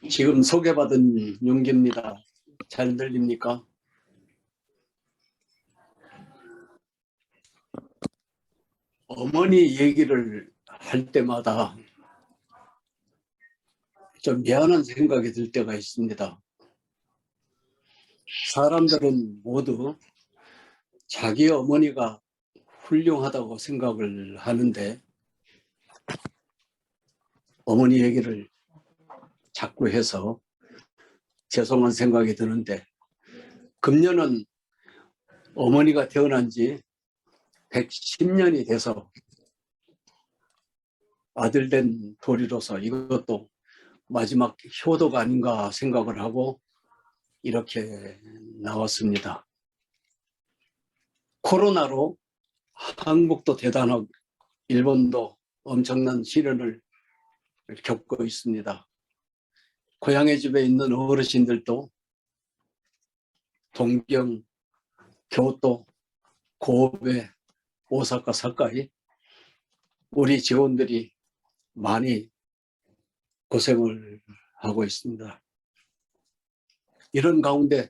지금 소개받은 용기입니다. 잘 들립니까? 어머니 얘기를 할 때마다 좀 미안한 생각이 들 때가 있습니다. 사람들은 모두 자기 어머니가 훌륭하다고 생각을 하는데 어머니 얘기를 자꾸 해서 죄송한 생각이 드는데, 금년은 어머니가 태어난 지 110년이 돼서 아들 된 도리로서 이것도 마지막 효도가 아닌가 생각을 하고 이렇게 나왔습니다. 코로나로 한국도 대단하고 일본도 엄청난 시련을 겪고 있습니다. 고향의 집에 있는 어르신들도 동경, 교토, 고베, 오사카, 사카이 우리 직원들이 많이 고생을 하고 있습니다. 이런 가운데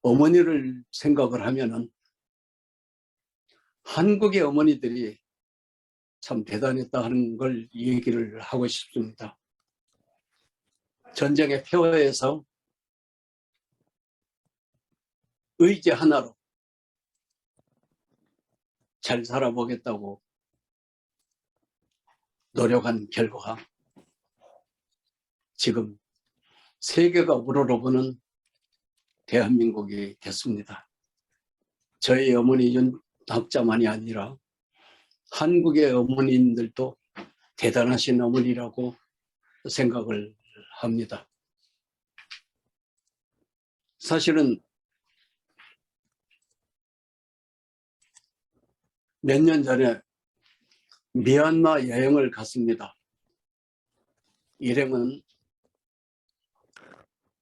어머니를 생각을 하면은 한국의 어머니들이 참 대단했다 하는 걸 얘기를 하고 싶습니다. 전쟁의 폐허에서 의지 하나로 잘 살아보겠다고 노력한 결과 지금 세계가 우러러보는 대한민국이 됐습니다. 저희 어머니 윤학자만이 아니라 한국의 어머님들도 대단하신 어머니라고 생각을 합니다. 사실은 몇 년 전에 미얀마 여행을 갔습니다. 일행은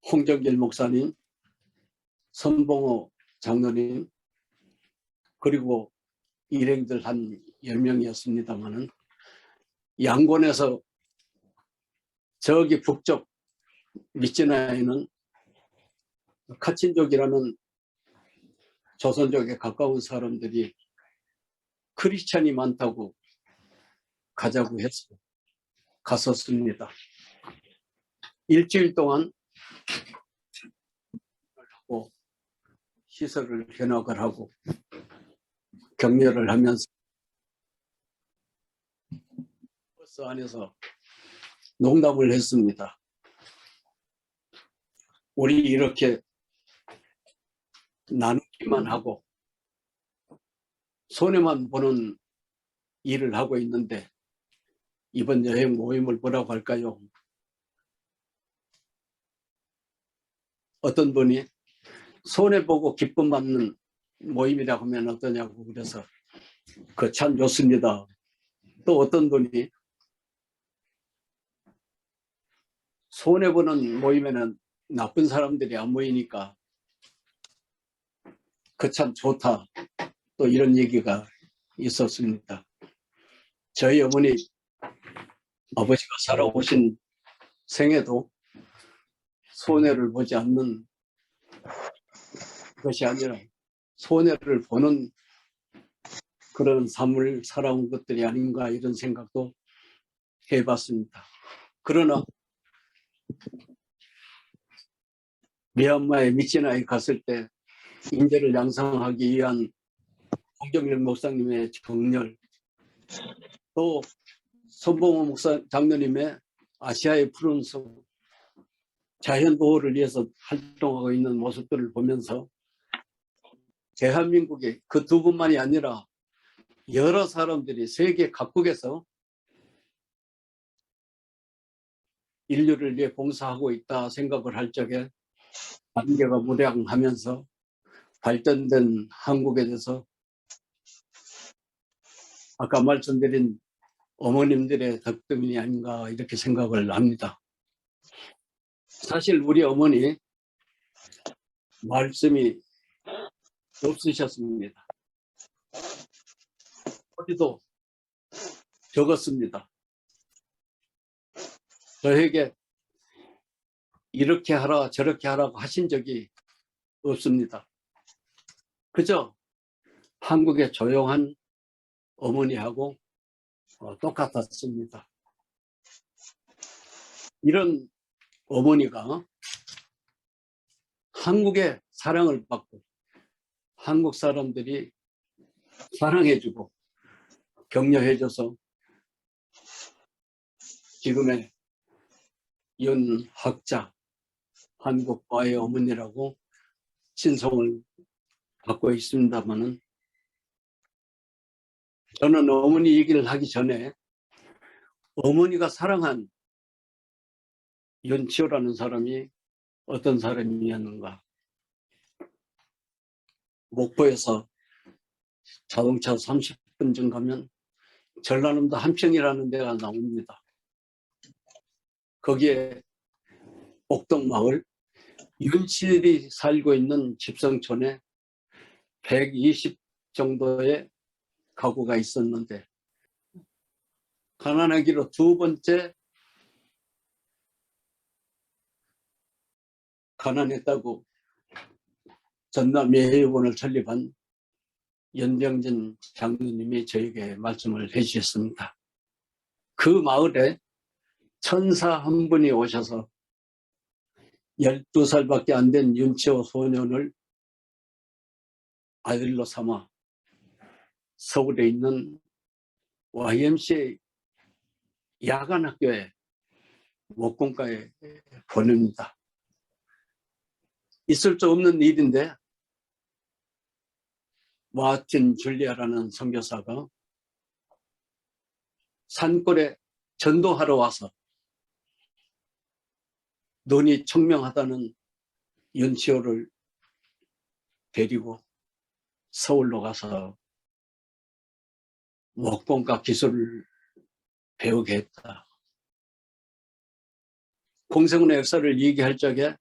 홍정길 목사님, 선봉호 장로님, 그리고 일행들 한 10명이었습니다마는 양곤에서 저기 북쪽 미찌나이는 카친족이라는 조선족에 가까운 사람들이 크리스찬이 많다고 가자고 해서 갔었습니다. 일주일 동안 시설을 견학을 하고 격려를 하면서 버스 안에서 농담을 했습니다. 우리 이렇게 나누기만 하고 손해만 보는 일을 하고 있는데 이번 여행 모임을 뭐라고 할까요? 어떤 분이 손해보고 기쁨 받는 모임이라고 하면 어떠냐고 그래서 그 참 좋습니다. 또 어떤 분이 손해보는 모임에는 나쁜 사람들이 안 모이니까 그 참 좋다. 또 이런 얘기가 있었습니다. 저희 어머니 아버지가 살아오신 생에도 손해를 보지 않는 것이 아니라 손해를 보는 그런 삶을 살아온 것들이 아닌가 이런 생각도 해봤습니다. 그러나 미얀마에 미치나에 갔을 때 인재를 양성하기 위한 홍정일 목사님의 정렬, 또 선봉호 목사 장로님의 아시아의 푸른 숲, 자연보호를 위해서 활동하고 있는 모습들을 보면서 대한민국에 그 두 분만이 아니라 여러 사람들이 세계 각국에서 인류를 위해 봉사하고 있다 생각을 할 적에 단계가 무량하면서 발전된 한국에 대해서 아까 말씀드린 어머님들의 덕분이 아닌가 이렇게 생각을 합니다. 사실 우리 어머니 말씀이 없으셨습니다. 어디도 적었습니다. 저에게 이렇게 하라 저렇게 하라고 하신 적이 없습니다. 그저 한국의 조용한 어머니하고 똑같았습니다. 이런 어머니가 한국의 사랑을 받고 한국 사람들이 사랑해주고 격려해줘서 지금의 윤학자 한국과의 어머니라고 신성을 받고 있습니다마는 저는 어머니 얘기를 하기 전에 어머니가 사랑한 윤치호라는 사람이 어떤 사람이었는가. 목포에서 자동차 30분 정 가면 전라남도 함평이라는 데가 나옵니다. 거기에 옥동마을 윤치일이 살고 있는 집성촌에 120 정도의 가구가 있었는데 가난하기로 두 번째 가난했다고 전남예회원을 설립한 연병진 장로님이 저에게 말씀을 해주셨습니다. 그 마을에 천사 한 분이 오셔서 12살밖에 안 된 윤치호 소년을 아들로 삼아 서울에 있는 YMCA 야간학교에 목공과에 보냅니다. 있을 수 없는 일인데 마틴 줄리아라는 선교사가 산골에 전도하러 와서 눈이 청명하다는 윤치호를 데리고 서울로 가서 목공과 기술을 배우게 했다. 공생운의 역사를 얘기할 적에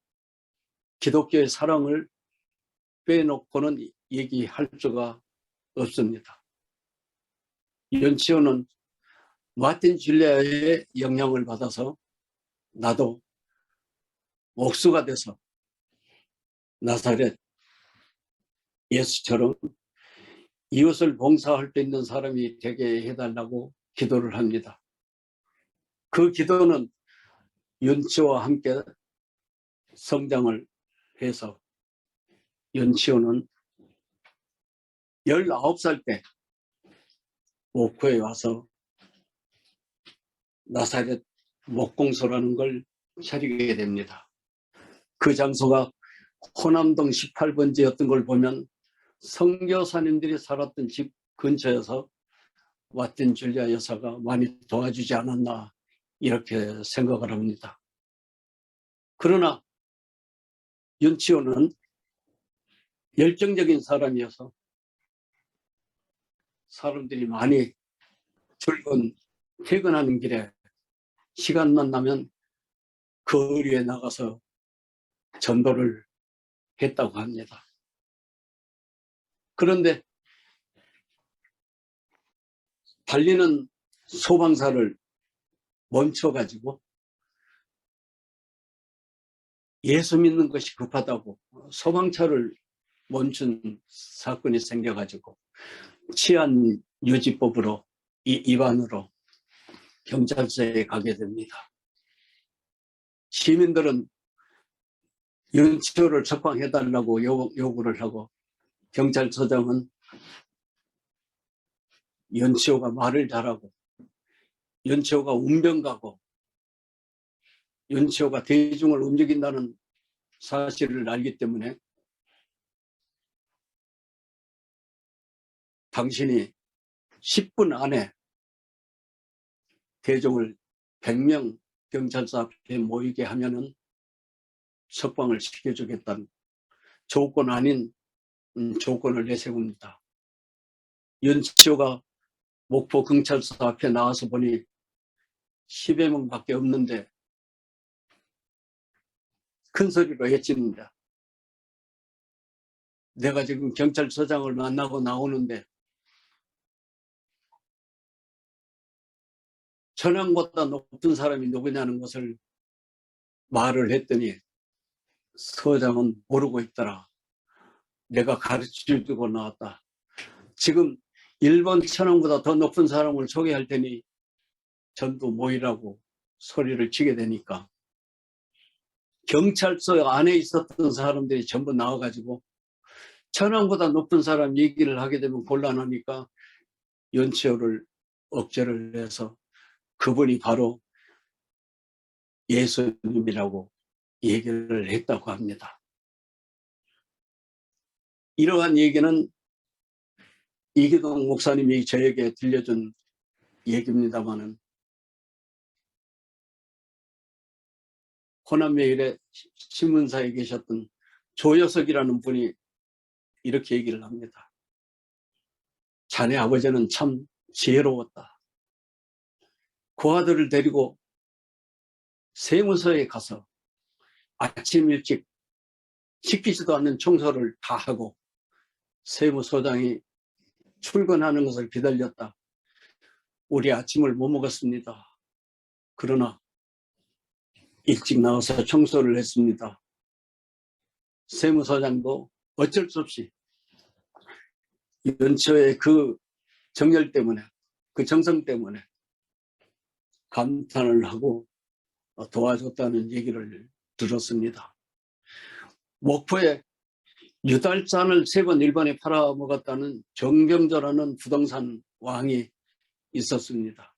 기독교의 사랑을 빼놓고는 얘기할 수가 없습니다. 윤치호는 마틴 줄리아의 영향을 받아서 나도 목수가 돼서 나사렛 예수처럼 이웃을 봉사할 수 있는 사람이 되게 해달라고 기도를 합니다. 그 기도는 윤치호와 함께 성장을 해서 윤치호는 19살 때 목포에 와서 나사렛 목공소라는 걸 차리게 됩니다. 그 장소가 호남동 18번지였던 걸 보면 선교사님들이 살았던 집 근처여서 마틴 줄리아 여사가 많이 도와주지 않았나 이렇게 생각을 합니다. 그러나 윤치호는 열정적인 사람이어서 사람들이 많이 퇴근하는 길에 시간만 나면 거리에 나가서 전도를 했다고 합니다. 그런데 달리는 소방사를 멈춰가지고 예수 믿는 것이 급하다고 소방차를 멈춘 사건이 생겨가지고 치안유지법으로 위반으로 경찰서에 가게 됩니다. 시민들은 윤치호를 석방해달라고 요구를 하고 경찰서장은 윤치호가 말을 잘하고 윤치호가 운병가고 윤치호가 대중을 움직인다는 사실을 알기 때문에 당신이 10분 안에 대중을 100명 경찰서 앞에 모이게 하면은 석방을 시켜주겠다는 조건 아닌 조건을 내세웁니다. 윤치호가 목포 경찰서 앞에 나와서 보니 10여 명밖에 없는데 큰 소리로 외칩니다. 내가 지금 경찰서장을 만나고 나오는데 천황보다 높은 사람이 누구냐는 것을 말을 했더니 서장은 모르고 있더라. 내가 가르쳐주고 나왔다. 지금 일본 천황보다 더 높은 사람을 소개할 테니 전부 모이라고 소리를 치게 되니까 경찰서 안에 있었던 사람들이 전부 나와가지고 천황보다 높은 사람 얘기를 하게 되면 곤란하니까 연치호를 억제를 해서 그분이 바로 예수님이라고 얘기를 했다고 합니다. 이러한 얘기는 이기동 목사님이 저에게 들려준 얘기입니다마는 호남매일의 신문사에 계셨던 조여석이라는 분이 이렇게 얘기를 합니다. 자네 아버지는 참 지혜로웠다. 그 아들을 데리고 세무서에 가서 아침 일찍 시키지도 않는 청소를 다 하고 세무서장이 출근하는 것을 기다렸다. 우리 아침을 못 먹었습니다. 그러나 일찍 나와서 청소를 했습니다. 세무서장도 어쩔 수 없이 연초의 그 정열 때문에, 그 정성 때문에 감탄을 하고 도와줬다는 얘기를 들었습니다. 목포에 유달산을 3번 일본에 팔아먹었다는 정병조라는 부동산 왕이 있었습니다.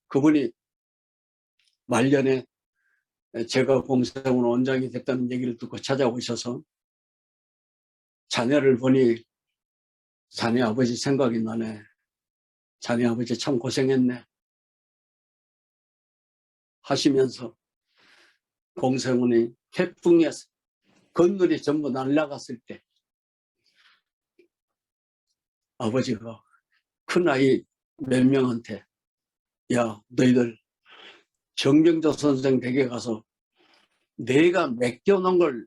그분이 말년에 제가 공사원 원장이 됐다는 얘기를 듣고 찾아오셔서 자네를 보니 자네 아버지 생각이 나네. 자네 아버지 참 고생했네. 하시면서 공사원이 태풍에 건물이 전부 날아갔을 때 아버지가 큰아이 몇 명한테 야 너희들 정병조 선생 댁에 가서 내가 맡겨놓은 걸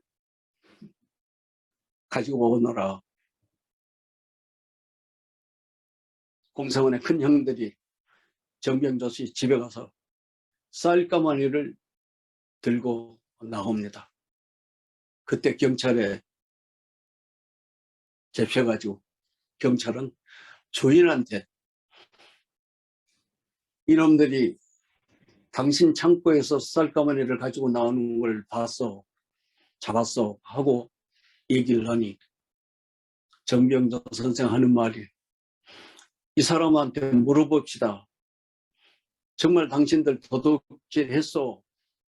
가지고 오너라. 공사원의 큰 형들이 정병조 씨 집에 가서 쌀가마니를 들고 나옵니다. 그때 경찰에 잡혀가지고 경찰은 주인한테 이놈들이 당신 창고에서 쌀가마니를 가지고 나오는 걸 봤어, 잡았어 하고 얘기를 하니 정병조 선생 하는 말이 이 사람한테 물어봅시다. 정말 당신들 도둑질 했어?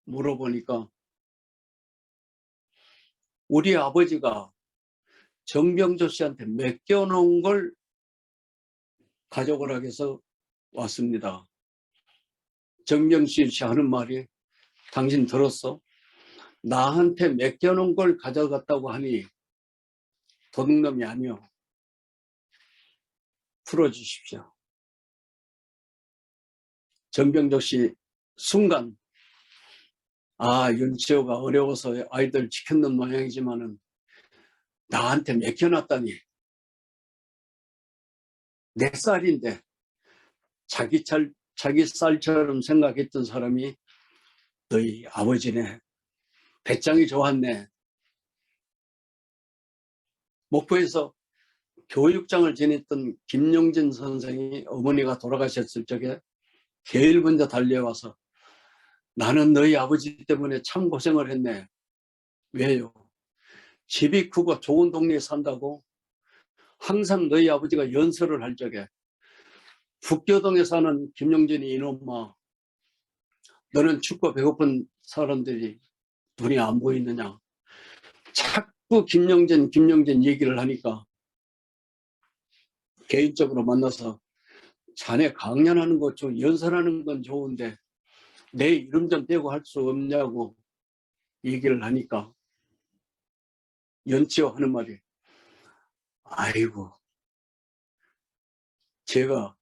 물어보니까 우리 아버지가 정병조 씨한테 맡겨놓은 걸 가져오라고 해서 왔습니다. 정병조 씨 하는 말이 당신 들었어? 나한테 맡겨놓은 걸 가져갔다고 하니 도둑놈이 아니오. 풀어주십시오. 정병조 씨 순간 윤치호가 어려워서 아이들 지켰는 모양이지만은 나한테 맡겨놨다니 내 쌀인데 자기 쌀처럼 생각했던 사람이 너희 아버지네. 배짱이 좋았네. 목포에서 교육장을 지냈던 김용진 선생이 어머니가 돌아가셨을 적에 제일 먼저 달려와서 나는 너희 아버지 때문에 참 고생을 했네. 왜요? 집이 크고 좋은 동네에 산다고 항상 너희 아버지가 연설을 할 적에 북교동에 사는 김용진이 이놈아 너는 춥고 배고픈 사람들이 눈이 안 보이느냐. 자꾸 김용진 얘기를 하니까 개인적으로 만나서 자네 강연하는 것 좀 연설하는 건 좋은데 내 이름 좀 떼고 할 수 없냐고 얘기를 하니까 연치호 하는 말이 아이고 제가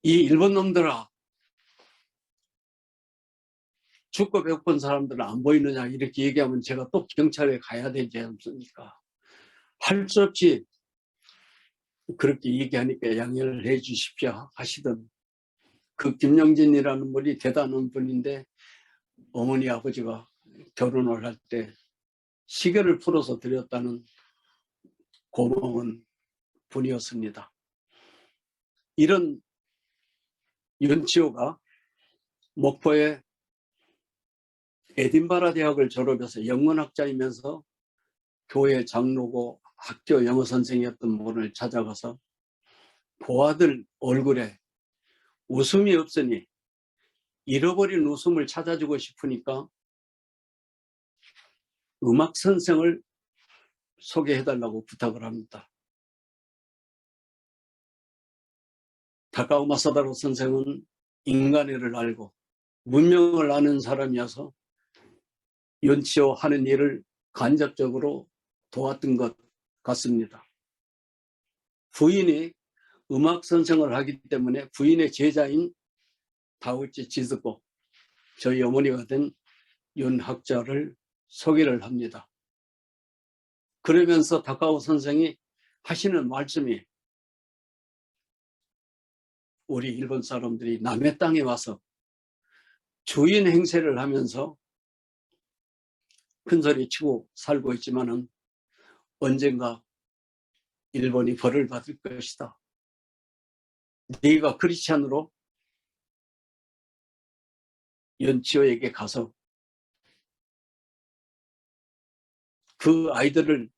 이 일본 놈들아 죽고 배고픈 사람들은 안 보이느냐 이렇게 얘기하면 제가 또 경찰에 가야 되지 않습니까? 할 수 없이 그렇게 얘기하니까 양해를 해 주십시오 하시던 그 김영진이라는 분이 대단한 분인데 어머니 아버지가 결혼을 할 때 시계를 풀어서 드렸다는 고마운 분이었습니다. 이런 윤치호가 목포의 에딘바라 대학을 졸업해서 영문학자이면서 교회 장로고 학교 영어 선생이었던 분을 찾아가서 고아들 얼굴에 웃음이 없으니 잃어버린 웃음을 찾아주고 싶으니까 음악 선생을 소개해달라고 부탁을 합니다. 다카오 마사다로 선생은 인간애를 알고 문명을 아는 사람이어서 윤치호 하는 일을 간접적으로 도왔던 것 같습니다. 부인이 음악 선생을 하기 때문에 부인의 제자인 다우치 지즈고 저희 어머니가 된 윤학자를 소개를 합니다. 그러면서 다카오 선생이 하시는 말씀이 우리 일본 사람들이 남의 땅에 와서 주인 행세를 하면서 큰소리 치고 살고 있지만은 언젠가 일본이 벌을 받을 것이다. 네가 크리스찬으로 윤치호에게 가서 그 아이들을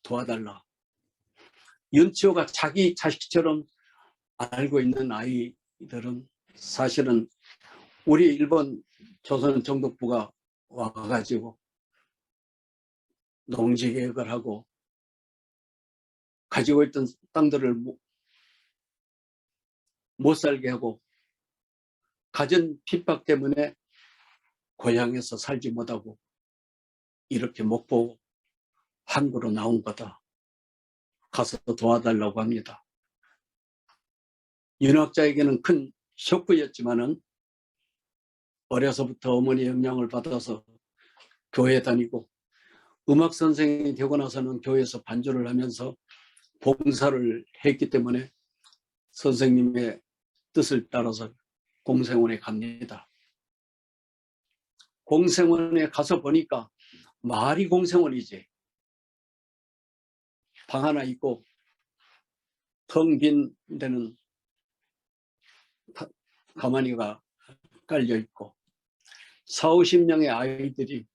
도와달라. 윤치호가 자기 자식처럼 알고 있는 아이들은 사실은 우리 일본 조선 정독부가 와가지고 농지개혁을 하고 가지고 있던 땅들을 못 살게 하고 가진 핍박 때문에 고향에서 살지 못하고 이렇게 목포 항구로 나온 거다. 가서 도와달라고 합니다. 윤학자에게는 큰 쇼크였지만은 어려서부터 어머니의 영향을 받아서 교회 다니고 음악 선생이 되고 나서는 교회에서 반주를 하면서 봉사를 했기 때문에 선생님의 뜻을 따라서 공생원에 갑니다. 공생원에 가서 보니까 말이 공생원이지. 방 하나 있고 텅 빈 데는 가마니가 깔려 있고 40-50명의 아이들이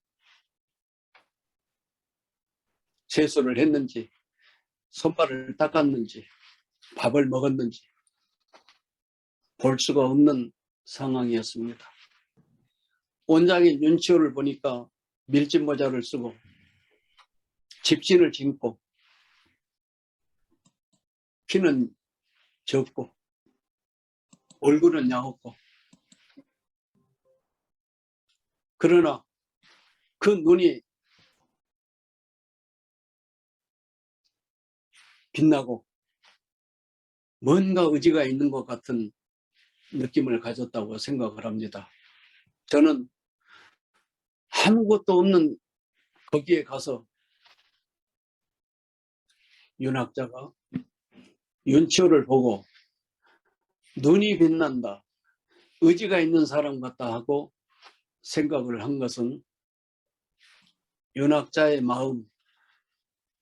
세수를 했는지 손발을 닦았는지 밥을 먹었는지 볼 수가 없는 상황이었습니다. 원장인 윤치호를 보니까 밀짚 모자를 쓰고 집신을 신고 키는 적고 얼굴은 야없고 그러나 그 눈이 빛나고 뭔가 의지가 있는 것 같은 느낌을 가졌다고 생각을 합니다. 저는 아무것도 없는 거기에 가서 윤학자가 윤치호를 보고 눈이 빛난다, 의지가 있는 사람 같다 하고 생각을 한 것은 윤학자의 마음,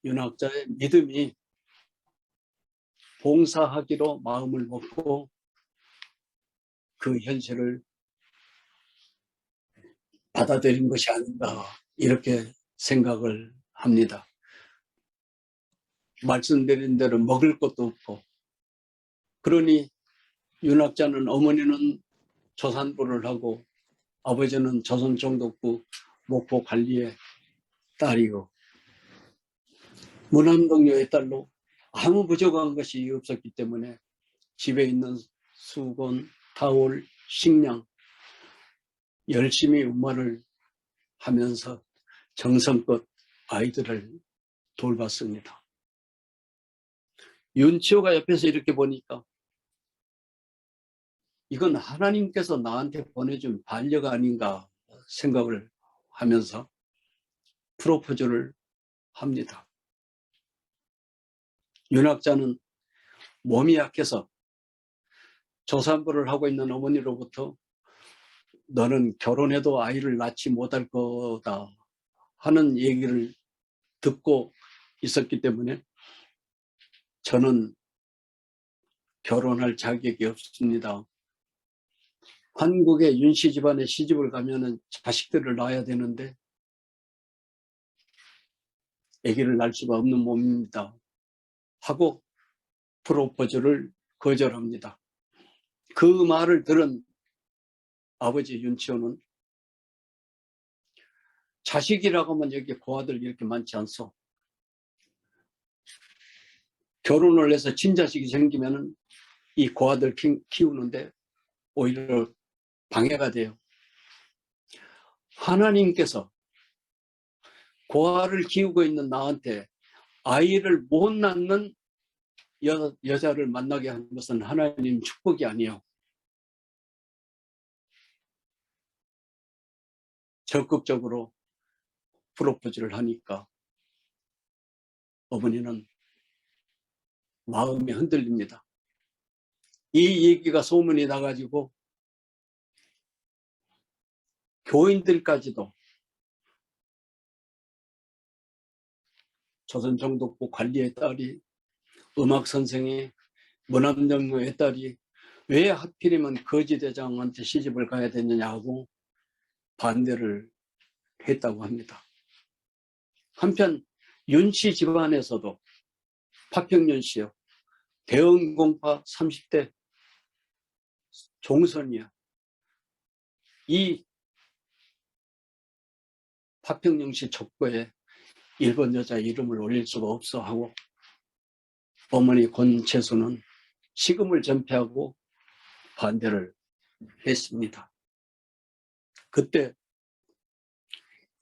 윤학자의 믿음이 봉사하기로 마음을 먹고 그 현실을 받아들인 것이 아닌가 이렇게 생각을 합니다. 말씀드린 대로 먹을 것도 없고 그러니 윤학자는 어머니는 조산부를 하고 아버지는 조선총독부 목포 관리의 딸이고 무남동료의 딸로 아무 부족한 것이 없었기 때문에 집에 있는 수건, 타올, 식량 열심히 음마를 하면서 정성껏 아이들을 돌봤습니다. 윤치호가 옆에서 이렇게 보니까 이건 하나님께서 나한테 보내준 반려가 아닌가 생각을 하면서 프로포즈를 합니다. 윤학자는 몸이 약해서 조산부를 하고 있는 어머니로부터 너는 결혼해도 아이를 낳지 못할 거다 하는 얘기를 듣고 있었기 때문에 저는 결혼할 자격이 없습니다. 한국의 윤씨 집안에 시집을 가면은 자식들을 낳아야 되는데 아기를 낳을 수가 없는 몸입니다. 하고 프로포즈를 거절합니다. 그 말을 들은 아버지 윤치호는 자식이라고 하면 여기 고아들 이렇게 많지 않소. 결혼을 해서 친자식이 생기면은 이 고아들 키우는데 오히려 방해가 돼요. 하나님께서 고아를 키우고 있는 나한테 아이를 못 낳는 여자를 만나게 한 것은 하나님 축복이 아니에요. 적극적으로 프로포즈를 하니까 어머니는 마음이 흔들립니다. 이 얘기가 소문이 나가지고 교인들까지도 조선정독부 관리의 딸이 음악 선생이 문암정로의 딸이 왜 하필이면 거지대장한테 시집을 가야 되느냐고 반대를 했다고 합니다. 한편 윤씨 집안에서도 파평윤 씨요. 대응공파 30대 종선이야. 이 파평윤 씨 족보에 일본 여자 이름을 올릴 수가 없어 하고 어머니 권채수는 식음을 전폐하고 반대를 했습니다. 그때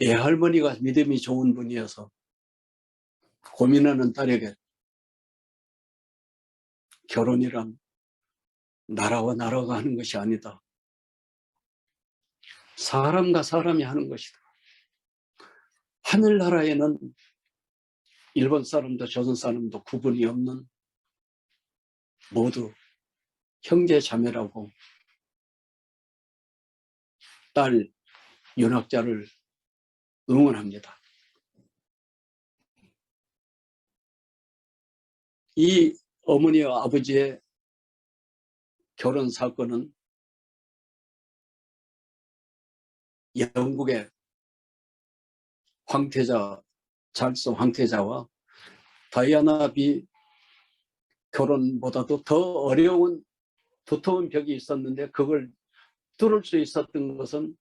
애할머니가 믿음이 좋은 분이어서 고민하는 딸에게 결혼이란 나라와 나라가 하는 것이 아니다. 사람과 사람이 하는 것이다. 하늘나라에는 일본 사람도 조선 사람도 구분이 없는 모두 형제 자매라고 딸 윤학자를 응원합니다. 이 어머니와 아버지의 결혼 사건은 영국의 황태자, 찰스 황태자와 다이아나 비 결혼보다도 더 어려운 두터운 벽이 있었는데 그걸 뚫을 수 있었던 것은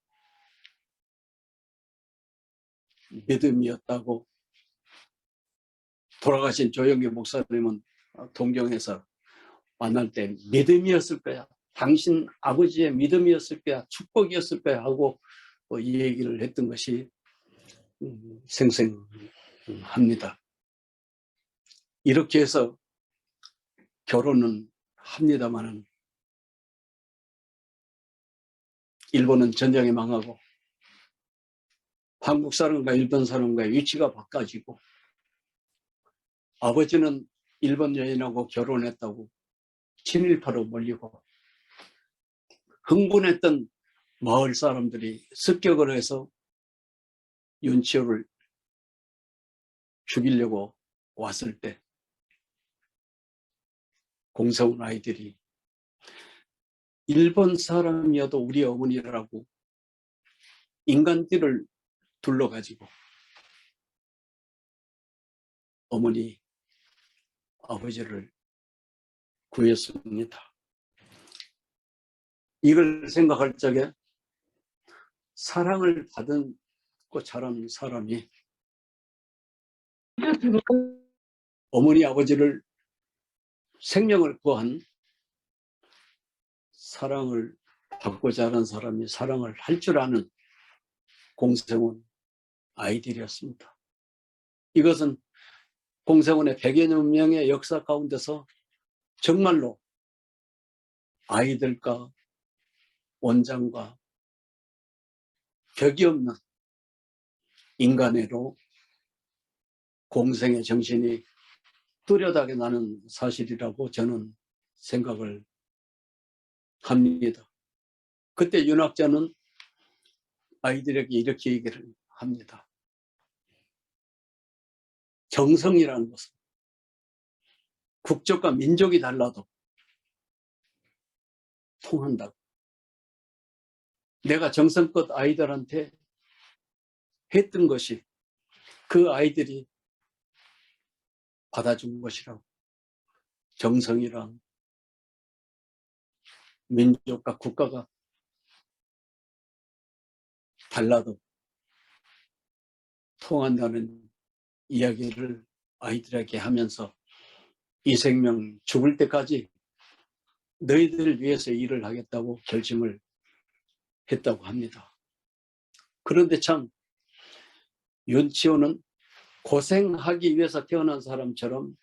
믿음이었다고 돌아가신 조영기 목사님은 동경에서 만날 때 믿음이었을 거야. 당신 아버지의 믿음이었을 거야. 축복이었을 거야 하고 이 얘기를 했던 것이 생생합니다. 이렇게 해서 결혼은 합니다마는 일본은 전쟁에 망하고 한국 사람과 일본 사람과의 위치가 바꿔지고 아버지는 일본 여인하고 결혼했다고 친일파로 몰리고 흥분했던 마을 사람들이 습격을 해서 윤치호를 죽이려고 왔을 때 공세운 아이들이 일본 사람이어도 우리 어머니라고 인간띠를 둘러가지고 어머니, 아버지를 구했습니다. 이걸 생각할 적에 사랑을 받은 자란 사람이 어머니, 아버지를 생명을 구한 사랑을 받고 자란 사람이 사랑을 할 줄 아는 공생원 아이들이었습니다. 이것은 공생원의 100여 명의 역사 가운데서 정말로 아이들과 원장과 벽이 없는 인간애로 공생의 정신이 뚜렷하게 나는 사실이라고 저는 생각을 합니다. 그때 윤학자는 아이들에게 이렇게 얘기를 합니다. 정성이라는 것은 국적과 민족이 달라도 통한다고. 내가 정성껏 아이들한테 했던 것이 그 아이들이 받아준 것이라고. 정성이란 민족과 국가가 달라도 통한다는 이야기를 아이들에게 하면서 이 생명 죽을 때까지 너희들을 위해서 일을 하겠다고 결심을 했다고 합니다. 그런데 참 윤치호는 고생하기 위해서 태어난 사람처럼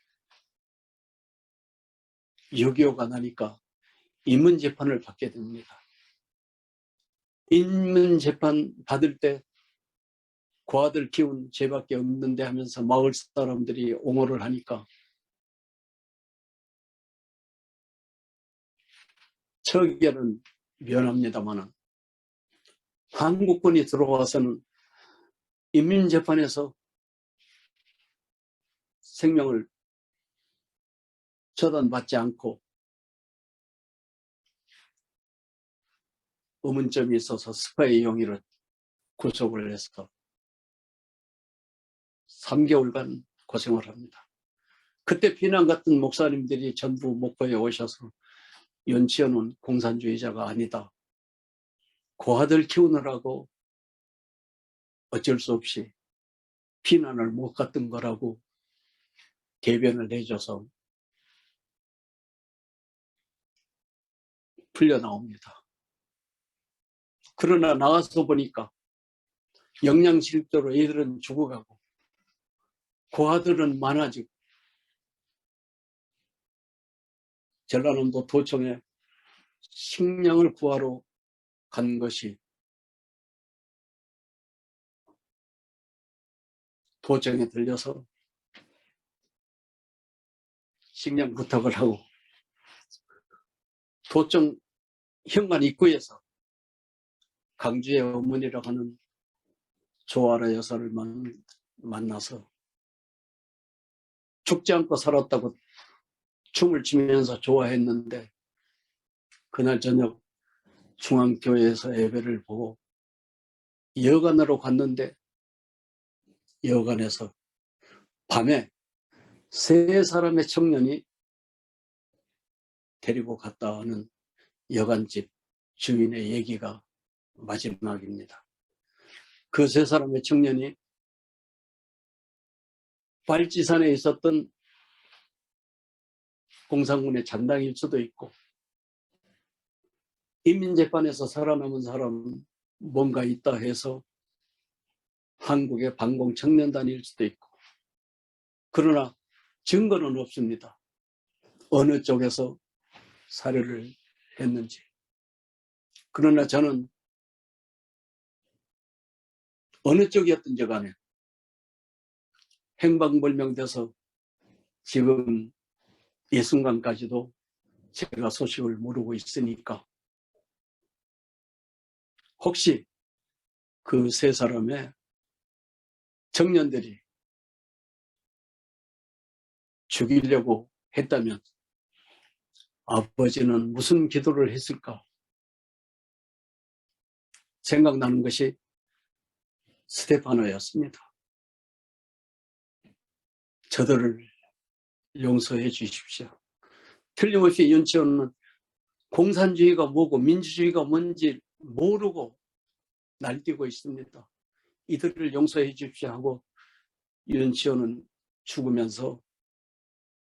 6.25가 나니까 인문재판을 받게 됩니다. 인문재판 받을 때 그 아들 키운 죄밖에 없는데 하면서 마을 사람들이 옹호를 하니까 처결은 면합니다마는 한국군이 들어와서는 인민재판에서 생명을 처단받지 않고 의문점이 있어서 스파이 용의로 구속을 해서 3개월간 고생을 합니다. 그때 비난 같은 목사님들이 전부 목포에 오셔서 윤치호는 공산주의자가 아니다. 고아들 키우느라고 어쩔 수 없이 피난을 못 갔던 거라고 대변을 해줘서 풀려나옵니다. 그러나 나와서 보니까 영양실조로 애들은 죽어가고 고아들은 많아지고 전라남도 도청에 식량을 구하러 간 것이 도청에 들려서 식량 부탁을 하고 도청 현관 입구에서 강주의 어머니라고 하는 조아라 여사를 만나서 죽지 않고 살았다고 춤을 추면서 좋아했는데 그날 저녁 중앙교회에서 예배를 보고 여관으로 갔는데 여관에서 밤에 3사람의 청년이 데리고 갔다 오는 여관집 주인의 얘기가 마지막입니다. 그 3사람의 청년이 발지산에 있었던 공산군의 잔당일 수도 있고 인민재판에서 살아남은 사람은 뭔가 있다 해서 한국의 반공청년단일 수도 있고 그러나 증거는 없습니다. 어느 쪽에서 살해를 했는지. 그러나 저는 어느 쪽이었든지 간에 행방불명돼서 지금 이 순간까지도 제가 소식을 모르고 있으니까 혹시 그 3사람의 청년들이 죽이려고 했다면 아버지는 무슨 기도를 했을까 생각나는 것이 스테파노였습니다. 저들을 용서해 주십시오. 틀림없이 윤치호는 공산주의가 뭐고 민주주의가 뭔지 모르고 날뛰고 있습니다. 이들을 용서해 주십시오 하고 윤치호는 죽으면서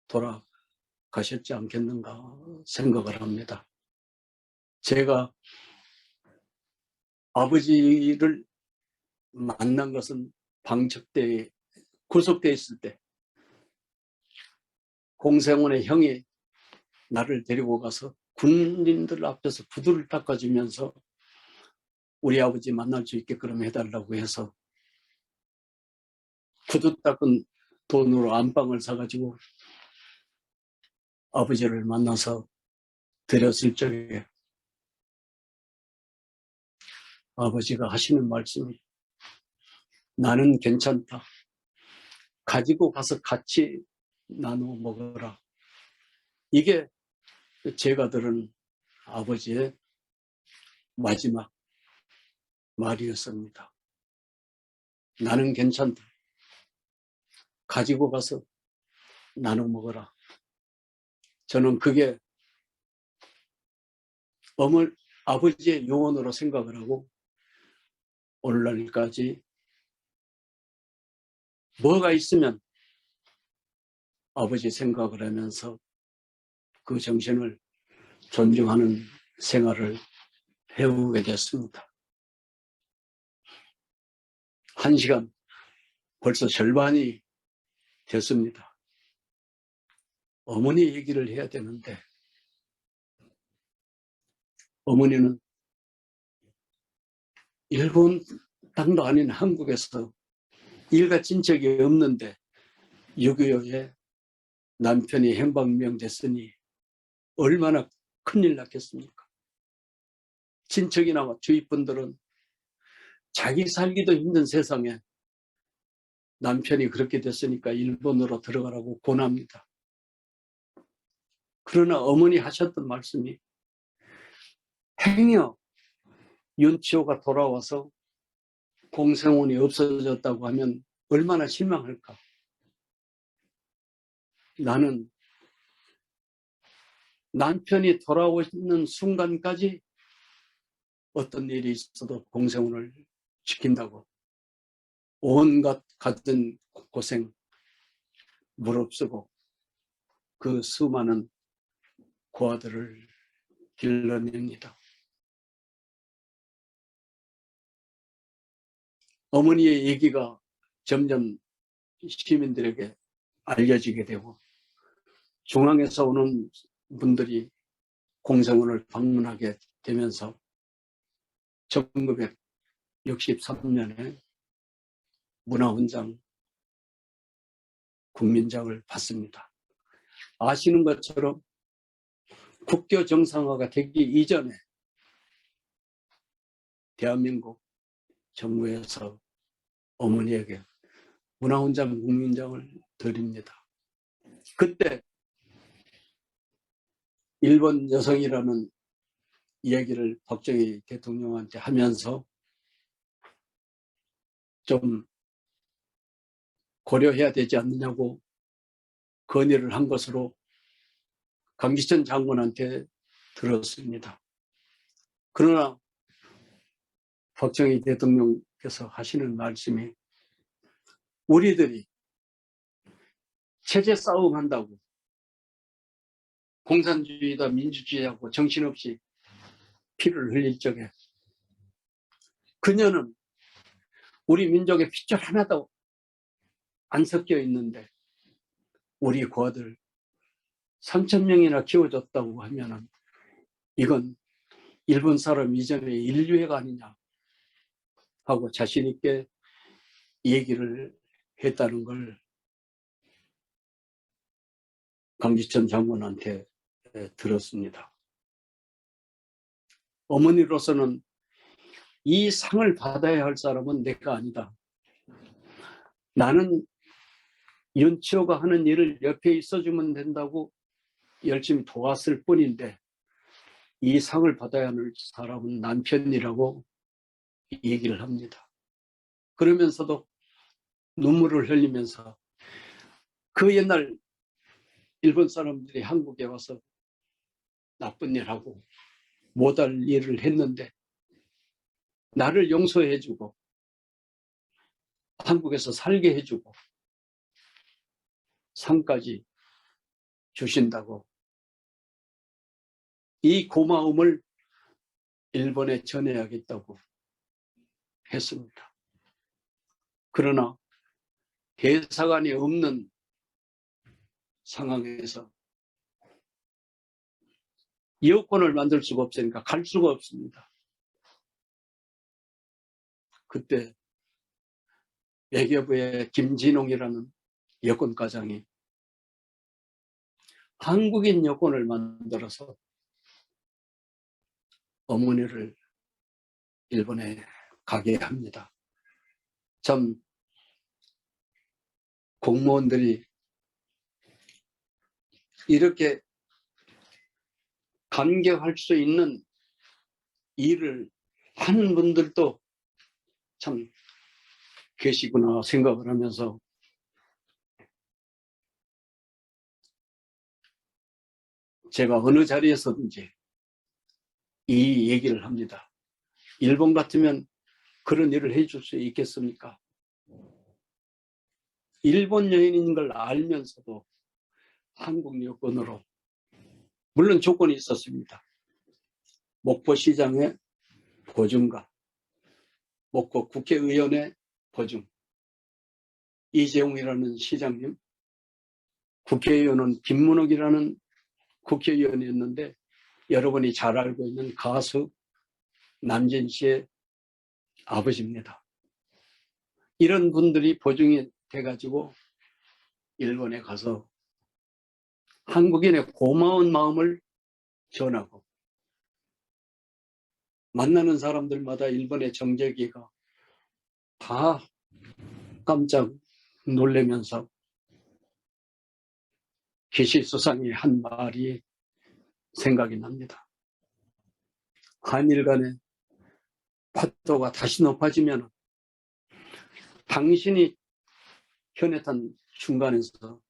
돌아가셨지 않겠는가 생각을 합니다. 제가 아버지를 만난 것은 방척대에 구속되어 있을 때 공생원의 형이 나를 데리고 가서 군인들 앞에서 구두를 닦아주면서 우리 아버지 만날 수 있게끔 해달라고 해서 구두 닦은 돈으로 안방을 사가지고 아버지를 만나서 드렸을 적에 아버지가 하시는 말씀이 나는 괜찮다. 가지고 가서 같이 나누어 먹어라. 이게 제가 들은 아버지의 마지막 말이었습니다. 나는 괜찮다. 가지고 가서 나눠 먹어라. 저는 그게 아버지의 용언으로 생각을 하고 오늘날까지 뭐가 있으면 아버지 생각을 하면서 그 정신을 존중하는 생활을 해오게 됐습니다. 1시간 벌써 절반이 됐습니다. 어머니 얘기를 해야 되는데 어머니는 일본 땅도 아닌 한국에서 일가 친척이 없는데 6.25에 남편이 행방명됐으니 얼마나 큰일 났겠습니까? 친척이나 주위 분들은 자기 살기도 힘든 세상에 남편이 그렇게 됐으니까 일본으로 들어가라고 권합니다. 그러나 어머니 하셨던 말씀이 행여 윤치호가 돌아와서 공생원이 없어졌다고 하면 얼마나 실망할까. 나는 남편이 돌아오는 순간까지 어떤 일이 있어도 공생원을 지킨다고 온갖 같은 고생 무릅쓰고 그 수많은 고아들을 길러냅니다. 어머니의 얘기가 점점 시민들에게 알려지게 되고 중앙에서 오는 분들이 공생원을 방문하게 되면서 1963년에 문화훈장 국민장을 받습니다. 아시는 것처럼 국교 정상화가 되기 이전에 대한민국 정부에서 어머니에게 문화훈장 국민장을 드립니다. 그때 일본 여성이라는 이야기를 박정희 대통령한테 하면서 좀 고려해야 되지 않느냐고 건의를 한 것으로 강기천 장관한테 들었습니다. 그러나 박정희 대통령께서 하시는 말씀이 우리들이 체제 싸움한다고 공산주의다 민주주의하고 정신없이 피를 흘릴 적에 그녀는 우리 민족의 핏줄 하나도 안 섞여 있는데 우리 고아들 3,000명이나 키워줬다고 하면은 이건 일본 사람 이전의 인류애가 아니냐 하고 자신 있게 얘기를 했다는 걸 강기천 장관한테 들었습니다. 어머니로서는 이 상을 받아야 할 사람은 내가 아니다. 나는 윤치호가 하는 일을 옆에 있어주면 된다고 열심히 도왔을 뿐인데 이 상을 받아야 할 사람은 남편이라고 얘기를 합니다. 그러면서도 눈물을 흘리면서 그 옛날 일본 사람들이 한국에 와서 나쁜 일하고 못할 일을 했는데 나를 용서해주고 한국에서 살게 해주고 상까지 주신다고 이 고마움을 일본에 전해야겠다고 했습니다. 그러나 대사관이 없는 상황에서 여권을 만들 수가 없으니까 갈 수가 없습니다. 그때 외교부의 김진홍이라는 여권과장이 한국인 여권을 만들어서 어머니를 일본에 가게 합니다. 참 공무원들이 이렇게 감개할 수 있는 일을 하는 분들도 참 계시구나 생각을 하면서 제가 어느 자리에서든지 이 얘기를 합니다. 일본 같으면 그런 일을 해줄 수 있겠습니까? 일본 여인인 걸 알면서도 한국 여권으로, 물론 조건이 있었습니다. 목포시장의 보증과 목포 국회의원의 보증, 이재용이라는 시장님, 국회의원은 김문옥이라는 국회의원이었는데 여러분이 잘 알고 있는 가수 남진 씨의 아버지입니다. 이런 분들이 보증이 돼가지고 일본에 가서 한국인의 고마운 마음을 전하고 만나는 사람들마다 일본의 정재기가 다 깜짝 놀라면서 기시수상이 한 말이 생각이 납니다. 한일 간의 파도가 다시 높아지면 당신이 현해탄 중간에서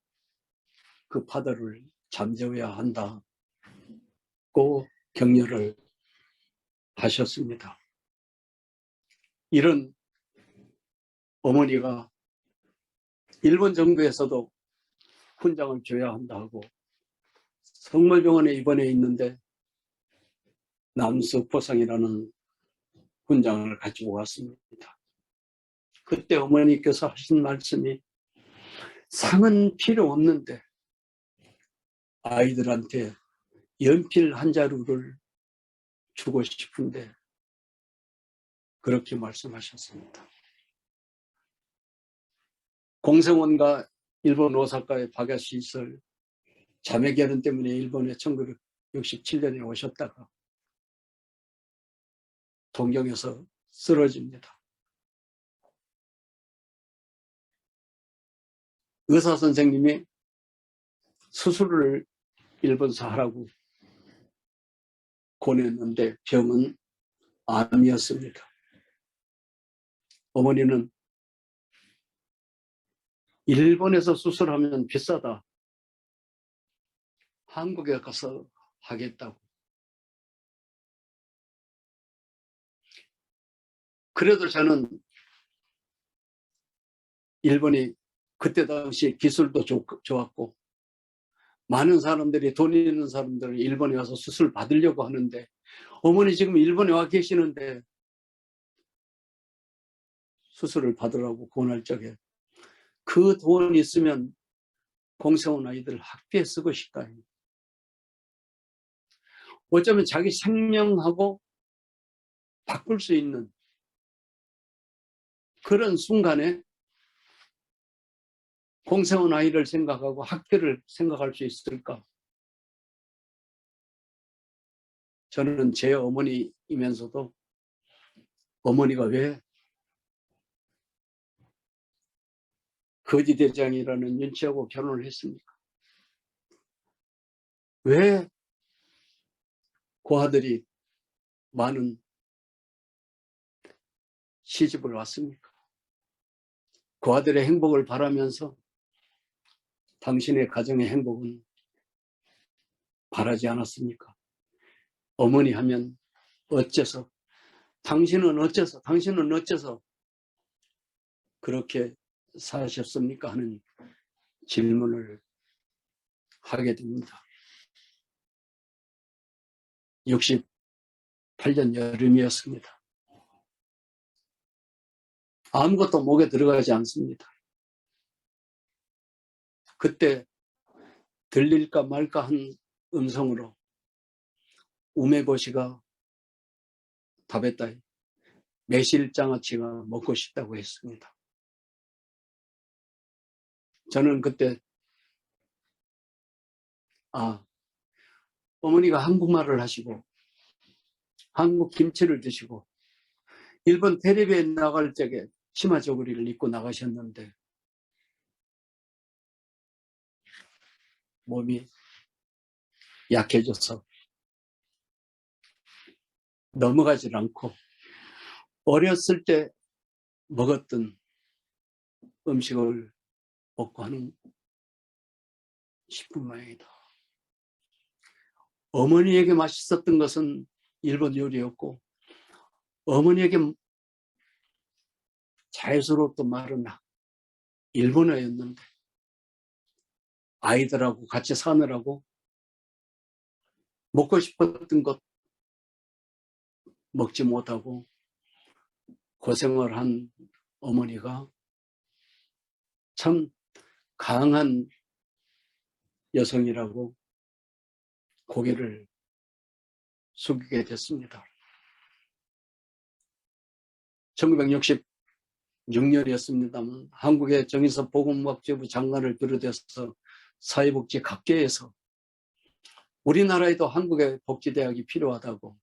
그 파도를 잠재워야 한다고 격려를 하셨습니다. 이런 어머니가 일본 정부에서도 훈장을 줘야 한다고 성모병원에 입원해 있는데 남수포상이라는 훈장을 가지고 왔습니다. 그때 어머니께서 하신 말씀이 상은 필요 없는데 아이들한테 연필 한 자루를 주고 싶은데 그렇게 말씀하셨습니다. 공생원과 일본 오사카의 박야시 있을 자매 결혼 때문에 일본에 1967년에 오셨다가 동경에서 쓰러집니다. 의사 선생님이 수술을 일본서 하라고 권했는데 병은 암이었습니다. 어머니는 일본에서 수술하면 비싸다. 한국에 가서 하겠다고. 그래도 저는 일본이 그때 당시 기술도 좋았고 많은 사람들이 돈 있는 사람들은 일본에 와서 수술 받으려고 하는데 어머니 지금 일본에 와 계시는데 수술을 받으라고 권할 적에 그 돈 있으면 공생원 아이들 학비에 쓰고 싶다. 어쩌면 자기 생명하고 바꿀 수 있는 그런 순간에 공생원 아이를 생각하고 학교를 생각할 수 있을까? 저는 제 어머니이면서도 어머니가 왜 거지대장이라는 윤치하고 결혼을 했습니까? 왜 고아들이 많은 시집을 왔습니까? 고아들의 행복을 바라면서 당신의 가정의 행복은 바라지 않았습니까? 어머니 하면 어째서, 당신은 어째서 그렇게 사셨습니까? 하는 질문을 하게 됩니다. 68년 여름이었습니다. 아무것도 목에 들어가지 않습니다. 그때 들릴까 말까 한 음성으로 우메보시가 답했다. 매실장아찌가 먹고 싶다고 했습니다. 저는 그때 어머니가 한국말을 하시고 한국 김치를 드시고 일본 텔레비에 나갈 적에 치마 저고리를 입고 나가셨는데 몸이 약해져서 넘어가질 않고 어렸을 때 먹었던 음식을 먹고 하는 싶은 모양이다. 어머니에게 맛있었던 것은 일본 요리였고 어머니에게 자연스러웠던 말은 일본어였는데 아이들하고 같이 사느라고 먹고 싶었던 것 먹지 못하고 고생을 한 어머니가 참 강한 여성이라고 고개를 숙이게 됐습니다. 1966년이었습니다만 한국의 정의섭 보건복지부 장관을 비롯해서 사회복지 각계에서 우리나라에도 한국의 복지대학이 필요하다고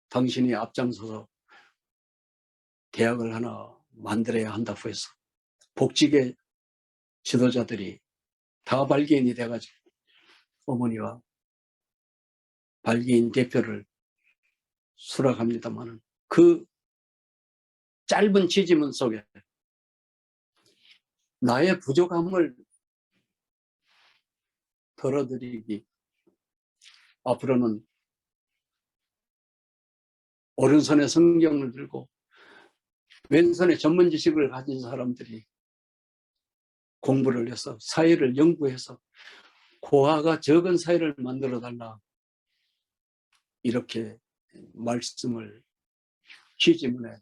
당신이 앞장서서 대학을 하나 만들어야 한다고 해서 복지계 지도자들이 다 발기인이 돼가지고 어머니와 발기인 대표를 수락합니다만 그 짧은 지지문 속에 나의 부족함을 덜어드리기 앞으로는 오른손에 성경을 들고 왼손에 전문 지식을 가진 사람들이 공부를 해서 사회를 연구해서 고아가 적은 사회를 만들어 달라 이렇게 말씀을 지지문에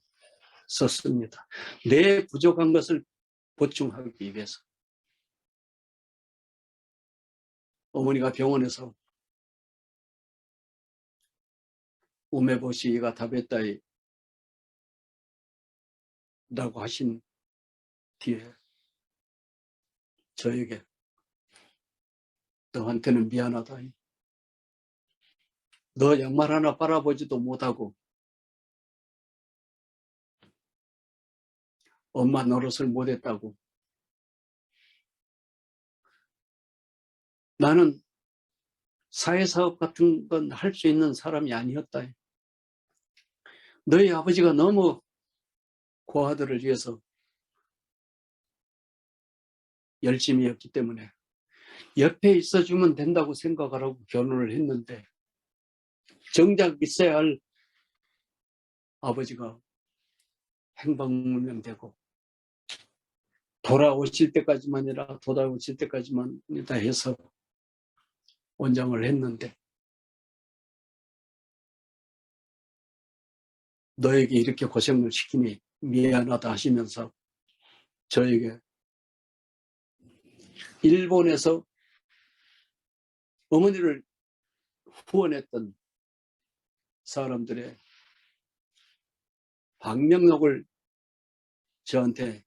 썼습니다. 내 부족한 것을 보충하기 위해서 어머니가 병원에서 우메보시가 다베타이 라고 하신 뒤에 저에게 너한테는 미안하다. 너 양말 하나 빨아보지도 못하고 엄마 노릇을 못했다고. 나는 사회사업 같은 건 할 수 있는 사람이 아니었다. 너희 아버지가 너무 고아들을 위해서 열심히 했기 때문에 옆에 있어주면 된다고 생각을 하고 결혼을 했는데 정작 있어야 할 아버지가 행방불명되고 돌아오실 때까지만이라 돌아오실 때까지만이다 해서 원장을 했는데 너에게 이렇게 고생을 시키니 미안하다 하시면서 저에게 일본에서 어머니를 후원했던 사람들의 방명록을 저한테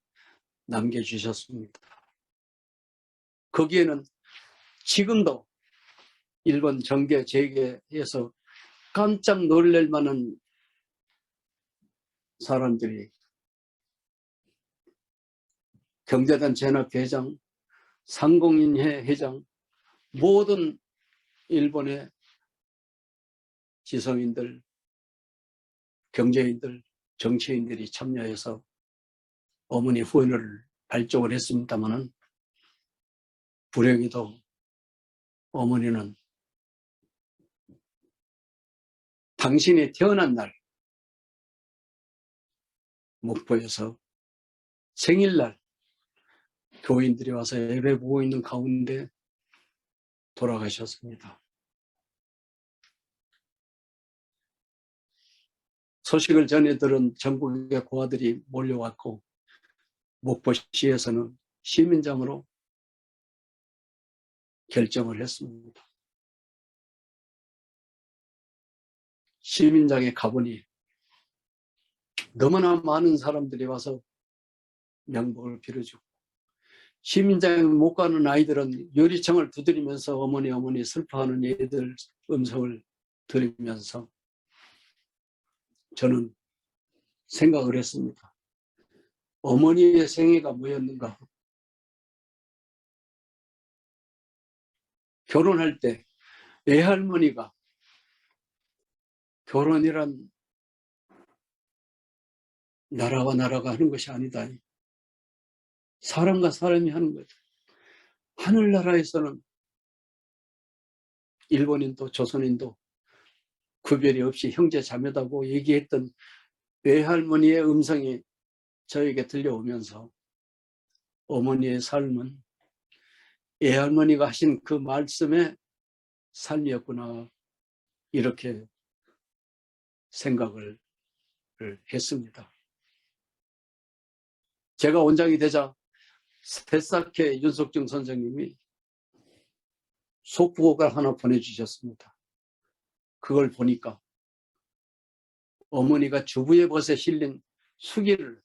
남겨주셨습니다. 거기에는 지금도 일본 정계 재계에서 깜짝 놀랄 만한 사람들이 경제단체 연합회 회장, 상공인회 회장, 모든 일본의 지성인들, 경제인들, 정치인들이 참여해서 어머니 후원을 발족을 했습니다마는 불행히도 어머니는 당신이 태어난 날 목포에서 생일날 교인들이 와서 예배 보고 있는 가운데 돌아가셨습니다. 소식을 전해 들은 전국의 고아들이 몰려왔고 목포시에서는 시민장으로 결정을 했습니다. 시민장에 가보니 너무나 많은 사람들이 와서 명복을 빌어주고 시민장에 못 가는 아이들은 유리창을 두드리면서 어머니 슬퍼하는 애들 음성을 들으면서 저는 생각을 했습니다. 어머니의 생애가 뭐였는가? 결혼할 때 외할머니가 결혼이란 나라와 나라가 하는 것이 아니다. 사람과 사람이 하는 거죠. 하늘나라에서는 일본인도 조선인도 구별이 없이 형제 자매다고 얘기했던 외할머니의 음성이 저에게 들려오면서 어머니의 삶은 외할머니가 하신 그 말씀의 삶이었구나, 이렇게 생각을 했습니다. 제가 원장이 되자 새싹해 윤석증 선생님이 속보가 하나 보내주셨습니다. 그걸 보니까 어머니가 주부의 벗에 실린 수기를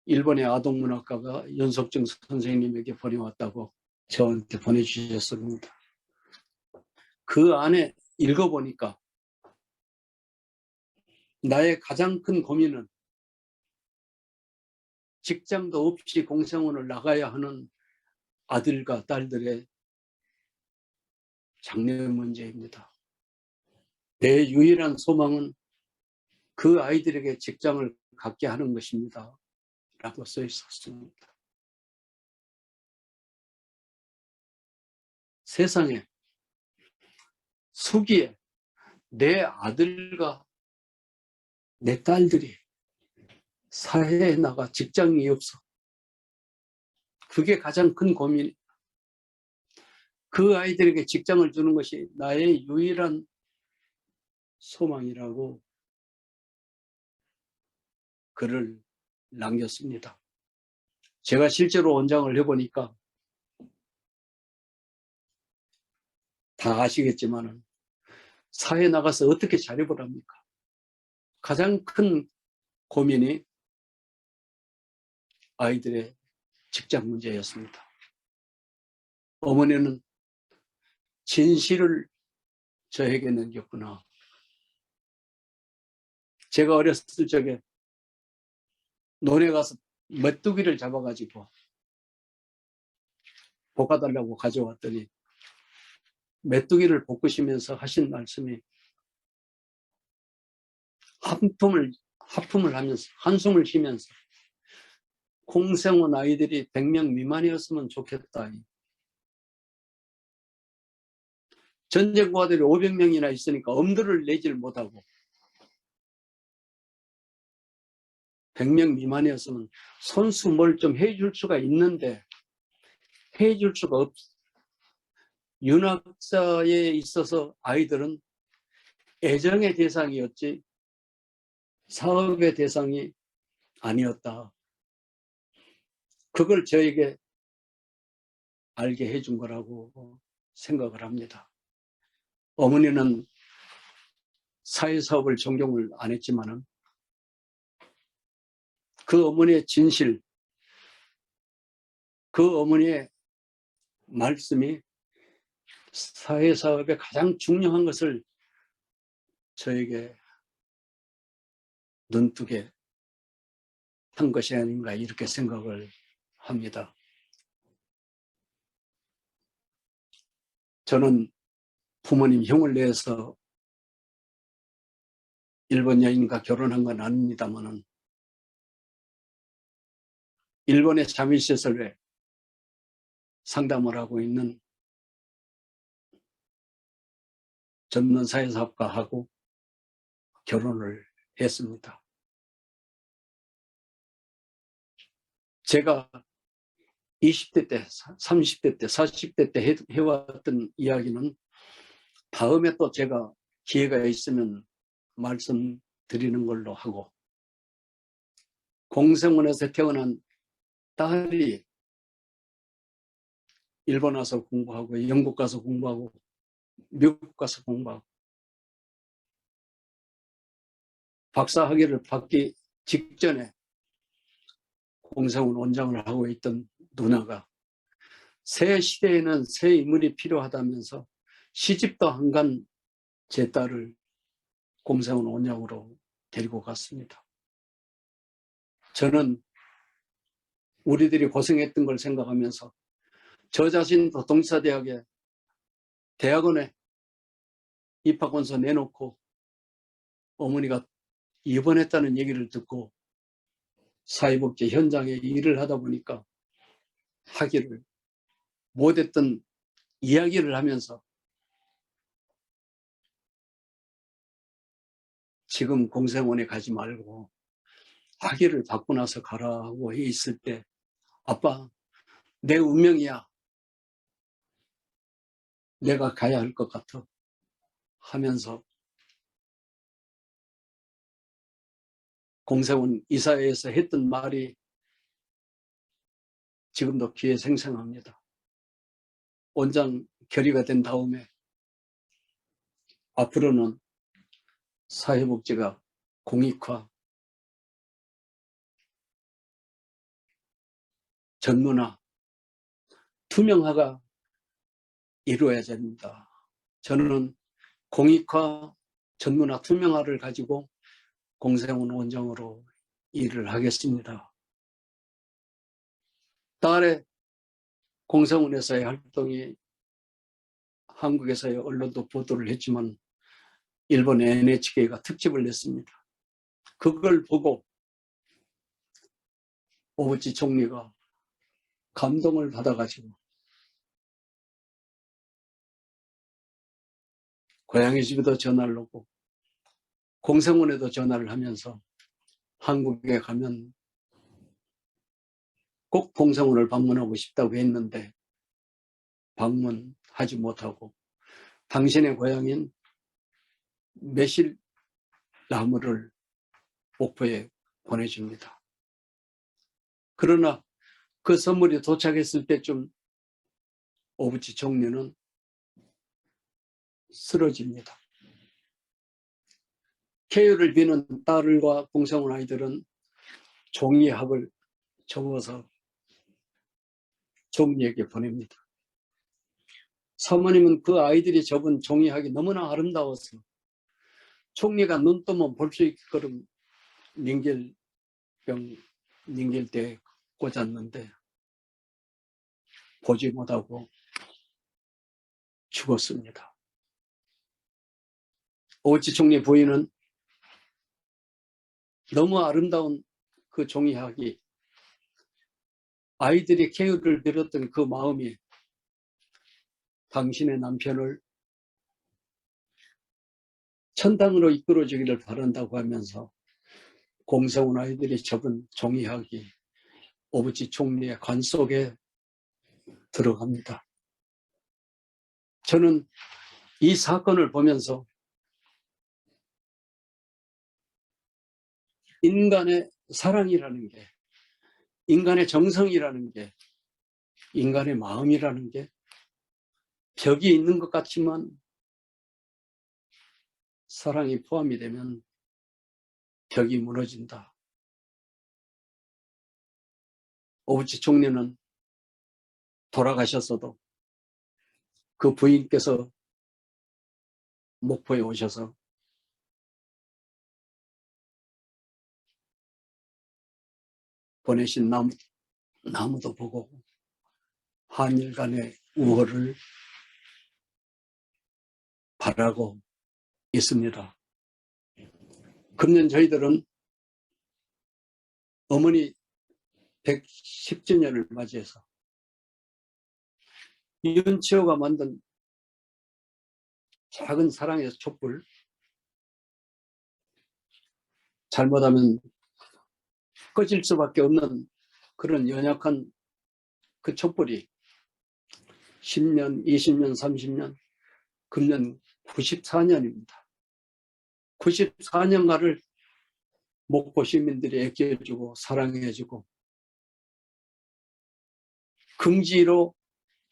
일본의 아동문학가가 윤석증 선생님에게 보내왔다고 저한테 보내주셨습니다. 그 안에 읽어보니까 나의 가장 큰 고민은 직장도 없이 공생원을 나가야 하는 아들과 딸들의 장래 문제입니다. 내 유일한 소망은 그 아이들에게 직장을 갖게 하는 것입니다. 라고 써 있었습니다. 세상에 수기에 내 아들과 내 딸들이 사회에 나가 직장이 없어. 그게 가장 큰 고민. 그 아이들에게 직장을 주는 것이 나의 유일한 소망이라고 글을 남겼습니다. 제가 실제로 원장을 해보니까 다 아시겠지만 사회에 나가서 어떻게 잘해보랍니까? 가장 큰 고민이 아이들의 직장 문제였습니다. 어머니는 진실을 저에게 남겼구나. 제가 어렸을 적에 논에 가서 메뚜기를 잡아가지고 볶아달라고 가져왔더니 메뚜기를 볶으시면서 하신 말씀이 하품을 하면서 한숨을 쉬면서 공생원 아이들이 100명 미만이었으면 좋겠다. 전쟁고아들이 500명이나 있으니까 엄두를 내질 못하고 100명 미만이었으면 손수 뭘 좀 해줄 수가 있는데 해줄 수가 없어. 윤학자에 있어서 아이들은 애정의 대상이었지 사업의 대상이 아니었다. 그걸 저에게 알게 해준 거라고 생각을 합니다. 어머니는 사회사업을 전공을 안 했지만은 그 어머니의 진실, 그 어머니의 말씀이 사회사업에 가장 중요한 것을 저에게 눈뜨게 한 것이 아닌가 이렇게 생각을 합니다. 저는 부모님 형을 내서 일본 여인과 결혼한 건 아닙니다만은 일본의 자민시설에 상담을 하고 있는 전문 사회사업가하고 결혼을 했습니다. 제가 20대 때, 30대 때, 40대 때 해왔던 이야기는 다음에 또 제가 기회가 있으면 말씀드리는 걸로 하고, 공생원에서 태어난 딸이 일본 와서 공부하고 영국 가서 공부하고 미국 가서 공부하고 박사학위를 받기 직전에 공생원 원장을 하고 있던 누나가 새 시대에는 새 인물이 필요하다면서 시집도 안 간 제 딸을 공생원 원장으로 데리고 갔습니다. 저는 우리들이 고생했던 걸 생각하면서 저 자신도 동사대학에 대학원에 입학원서 내놓고 어머니가 입원했다는 얘기를 듣고 사회복지 현장에 일을 하다 보니까 하기를 못했던 이야기를 하면서 지금 공생원에 가지 말고 학위를 받고 나서 가라고 있을 때 아빠 내 운명이야. 내가 가야 할 것 같아 하면서 공생원 이사회에서 했던 말이 지금도 귀에 생생합니다. 원장 결의가 된 다음에 앞으로는 사회복지가 공익화, 전문화, 투명화가 이루어야 됩니다. 저는 공익화, 전문화, 투명화를 가지고 공생원 원장으로 일을 하겠습니다. 딸의 공생원에서의 활동이 한국에서의 언론도 보도를 했지만 일본 NHK가 특집을 냈습니다. 그걸 보고 오부치 총리가 감동을 받아가지고 고향의 집에도 전화를 오고 공생원에도 전화를 하면서 한국에 가면 꼭 공생원을 방문하고 싶다고 했는데 방문하지 못하고 당신의 고향인 매실나무를 목포에 보내줍니다. 그러나 그 선물이 도착했을 때쯤 오부치 총리는 쓰러집니다. 쾌유를 비는 딸과 공생원 아이들은 종이학을 접어서 총리에게 보냅니다. 사모님은 그 아이들이 접은 종이학이 너무나 아름다워서 총리가 눈 뜨면 볼 수 있게끔 닝길대에 꽂았는데 보지 못하고 죽었습니다. 오우치 총리 부인은 너무 아름다운 그 종이학이 아이들이 쾌유를 빌었던 그 마음이 당신의 남편을 천당으로 이끌어주기를 바란다고 하면서 공생원 아이들이 접은 종이학이 오부치 총리의 관 속에 들어갑니다. 저는 이 사건을 보면서 인간의 사랑이라는 게, 인간의 정성이라는 게, 인간의 마음이라는 게 벽이 있는 것 같지만 사랑이 포함이 되면 벽이 무너진다. 오부치 총리는 돌아가셨어도 그 부인께서 목포에 오셔서 보내신 나무도 보고 한일 간의 우호를 바라고 있습니다. 금년 저희들은 어머니 110주년을 맞이해서 윤치호가 만든 작은 사랑의 촛불, 잘못하면 꺼질 수밖에 없는 그런 연약한 그 촛불이 10년, 20년, 30년, 금년 94년입니다. 94년가를 목포 시민들이 애껴주고 사랑해주고 긍지로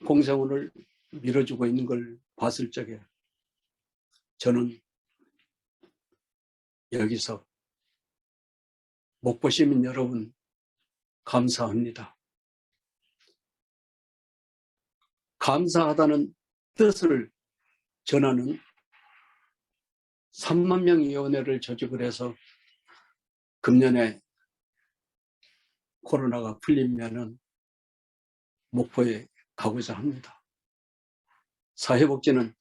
공생원을 밀어주고 있는 걸 봤을 적에 저는 여기서 목포 시민 여러분 감사합니다. 감사하다는 뜻을 전하는 3만 명의 위원회를 조직을 해서 금년에 코로나가 풀리면은 목포에 가고자 합니다. 사회복지는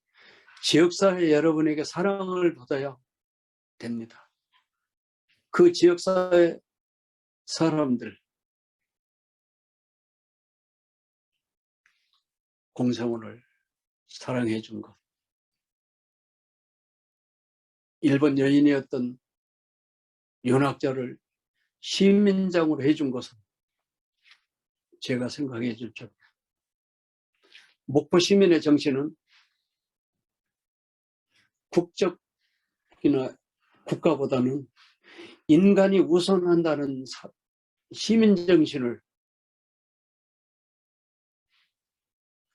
지역사회 여러분에게 사랑을 받아야 됩니다. 그 지역사회 사람들, 공생원을 사랑해 준 것. 일본 여인이었던 윤학자를 시민장으로 해준 것은 제가 생각해 줄 줄. 목포 시민의 정신은 국적이나 국가보다는 인간이 우선한다는 시민 정신을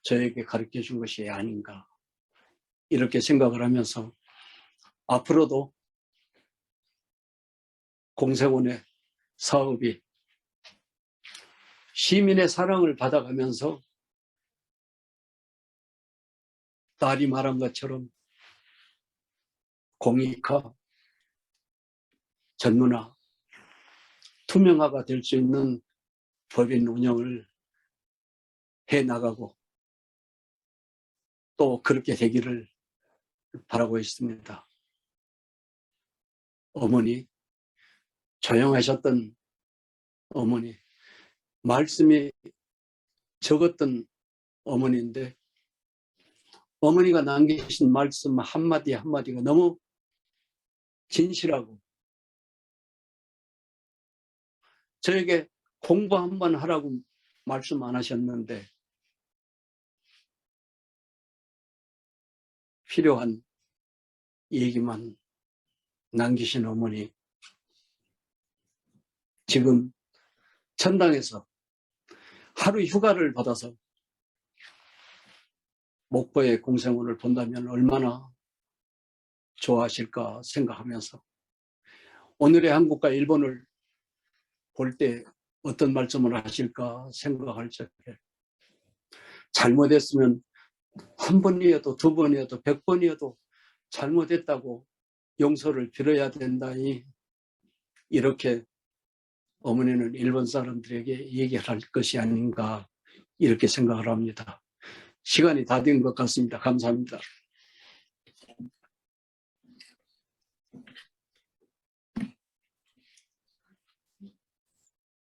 저에게 가르쳐 준 것이 아닌가, 이렇게 생각을 하면서 앞으로도 공생원의 사업이 시민의 사랑을 받아가면서 딸이 말한 것처럼 공익화, 전문화, 투명화가 될 수 있는 법인 운영을 해나가고 또 그렇게 되기를 바라고 있습니다. 어머니, 조용하셨던 어머니, 말씀이 적었던 어머니인데 어머니가 남기신 말씀 한마디 한마디가 너무 진실하고 저에게 공부 한번 하라고 말씀 안 하셨는데 필요한 얘기만 남기신 어머니, 지금 천당에서 하루 휴가를 받아서 목포의 공생원을 본다면 얼마나 좋아하실까 생각하면서 오늘의 한국과 일본을 볼 때 어떤 말씀을 하실까 생각할 적에 잘못했으면 한 번이어도 두 번이어도 100번이어도 잘못했다고 용서를 빌어야 된다니, 이렇게 어머니는 일본 사람들에게 얘기할 것이 아닌가, 이렇게 생각을 합니다. 시간이 다 된 것 같습니다. 감사합니다.